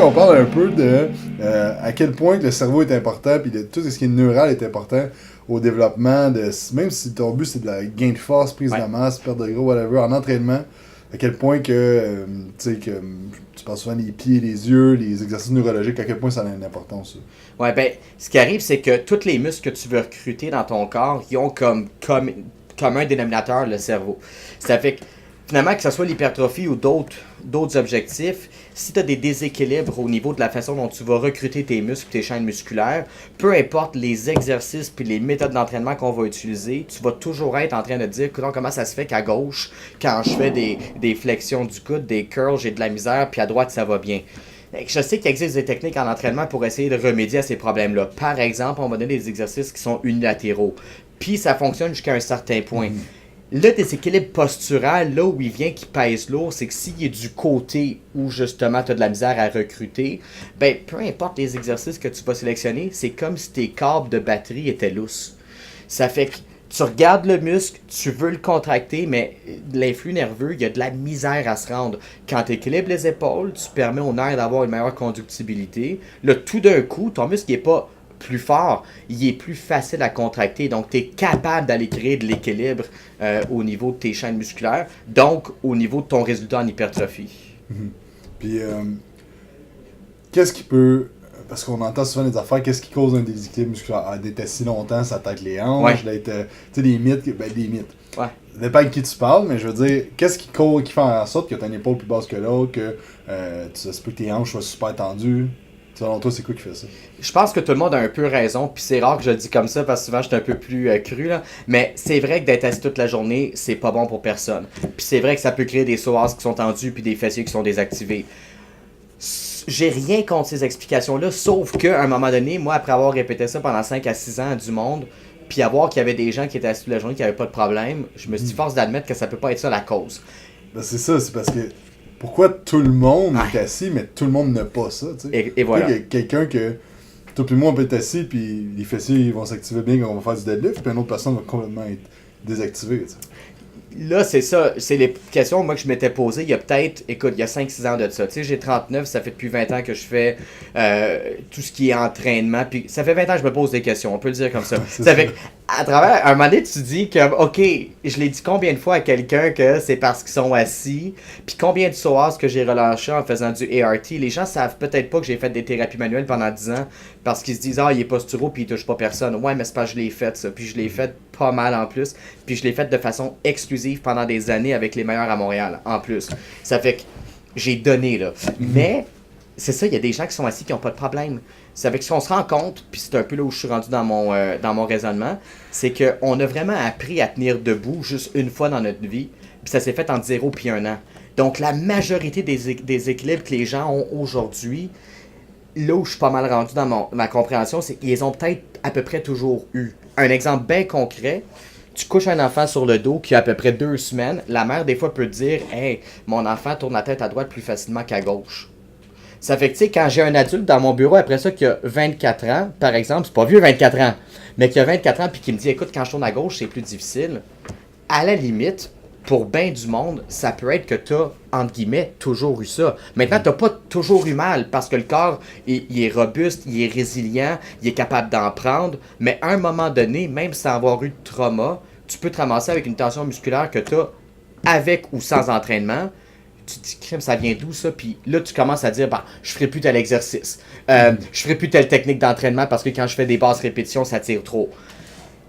qu'on parle un peu de à quel point que le cerveau est important, puis de tout ce qui est neural est important au développement de. Même si ton but c'est de la gain de force, prise de masse, perte de gros, whatever, en entraînement, à quel point que, tu sais, que tu parles souvent des pieds, les yeux, les exercices neurologiques, à quel point ça a une importance, ça. Ouais, ben, ce qui arrive, c'est que tous les muscles que tu veux recruter dans ton corps, ils ont comme un dénominateur le cerveau. Ça fait que, finalement, que ce soit l'hypertrophie ou d'autres objectifs, si tu as des déséquilibres au niveau de la façon dont tu vas recruter tes muscles, tes chaînes musculaires, peu importe les exercices puis les méthodes d'entraînement qu'on va utiliser, tu vas toujours être en train de dire comment ça se fait qu'à gauche, quand je fais des flexions du coude, des curls, j'ai de la misère, puis à droite, ça va bien. Je sais qu'il existe des techniques en entraînement pour essayer de remédier à ces problèmes-là. Par exemple, on va donner des exercices qui sont unilatéraux. Puis ça fonctionne jusqu'à un certain point. Le déséquilibre postural, là où il vient qui pèse lourd, c'est que s'il est du côté où justement tu as de la misère à recruter, ben peu importe les exercices que tu vas sélectionner, c'est comme si tes câbles de batterie étaient lousses. Ça fait que tu regardes le muscle, tu veux le contracter, mais l'influx nerveux, il y a de la misère à se rendre. Quand tu équilibres les épaules, tu permets au nerf d'avoir une meilleure conductibilité. Là, tout d'un coup, ton muscle n'est pas plus fort, il est plus facile à contracter. Donc, tu es capable d'aller créer de l'équilibre au niveau de tes chaînes musculaires, donc au niveau de ton résultat en hypertrophie. Puis, qu'est-ce qui peut... Parce qu'on entend souvent des affaires, qu'est-ce qui cause un déséquilibre musculaire? D'être assis longtemps, ça attaque les hanches, d'être... tu sais, des mythes, des mythes. Ouais. Ça dépend de qui tu parles, mais je veux dire, qu'est-ce qui fait en sorte que tu as une épaule plus basse que l'autre, que ça se peut que tes hanches soient super tendues? Selon toi, c'est quoi qui fait ça? Je pense que tout le monde a un peu raison, puis c'est rare que je le dis comme ça parce que souvent je suis un peu plus cru, là. Mais c'est vrai que d'être assis toute la journée, c'est pas bon pour personne. Puis c'est vrai que ça peut créer des psoas qui sont tendus puis des fessiers qui sont désactivés. J'ai rien contre ces explications-là, sauf qu'à un moment donné, moi, après avoir répété ça pendant 5 à 6 ans à du monde, puis à voir qu'il y avait des gens qui étaient assis toute la journée qui n'avaient pas de problème, je me suis dit force d'admettre que ça peut pas être ça la cause. Ben c'est ça, c'est parce que pourquoi tout le monde est assis, mais tout le monde n'a pas ça, tu sais. Et voilà. Il y a quelqu'un que tout le monde peut être assis, puis les fessiers vont s'activer bien quand on va faire du deadlift, puis une autre personne va complètement être désactivée, tu sais. Là, c'est ça. C'est les questions moi, que je m'étais posées il y a peut-être, écoute, il y a 5-6 ans de ça. Tu sais, j'ai 39, ça fait depuis 20 ans que je fais tout ce qui est entraînement. Puis ça fait 20 ans que je me pose des questions, on peut le dire comme ça. Ça fait à travers, un moment donné, tu dis que, OK, je l'ai dit combien de fois à quelqu'un que c'est parce qu'ils sont assis, puis combien de psoas que j'ai relâché en faisant du ART. Les gens savent peut-être pas que j'ai fait des thérapies manuelles pendant 10 ans, parce qu'ils se disent, il est posturaux, puis il touche pas personne. Ouais, mais c'est pas je l'ai fait, ça. Puis je l'ai fait pas mal en plus. Puis je l'ai fait de façon exclusive pendant des années avec les meilleurs à Montréal, en plus. Ça fait que j'ai donné, là. Mais, c'est ça, il y a des gens qui sont assis qui n'ont pas de problème. C'est avec ce qu'on se rend compte, puis c'est un peu là où je suis rendu dans mon raisonnement, c'est qu'on a vraiment appris à tenir debout juste une fois dans notre vie, puis ça s'est fait entre 0 puis 1 an. Donc la majorité des équilibres que les gens ont aujourd'hui, là où je suis pas mal rendu dans ma compréhension, c'est qu'ils ont peut-être à peu près toujours eu. Un exemple bien concret, tu couches un enfant sur le dos qui a à peu près 2 semaines, la mère des fois peut te dire « Hey, mon enfant tourne la tête à droite plus facilement qu'à gauche. » Ça fait que, tu sais, quand j'ai un adulte dans mon bureau après ça qui a 24 ans, par exemple, c'est pas vieux 24 ans, mais qui a 24 ans puis qui me dit, écoute, quand je tourne à gauche, c'est plus difficile. À la limite, pour bien du monde, ça peut être que t'as, entre guillemets, toujours eu ça. Maintenant, t'as pas toujours eu mal parce que le corps, il est robuste, il est résilient, il est capable d'en prendre, mais à un moment donné, même sans avoir eu de trauma, tu peux te ramasser avec une tension musculaire que t'as avec ou sans entraînement. Tu te dis, crème, ça vient d'où ça? Puis là, tu commences à dire, je ferai plus tel exercice. Je ferai plus telle technique d'entraînement parce que quand je fais des basses répétitions, ça tire trop.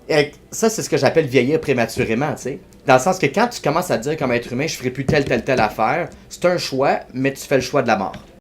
Et ça, c'est ce que j'appelle vieillir prématurément, tu sais. Dans le sens que quand tu commences à dire comme être humain, je ferai plus telle affaire, c'est un choix, mais tu fais le choix de la mort.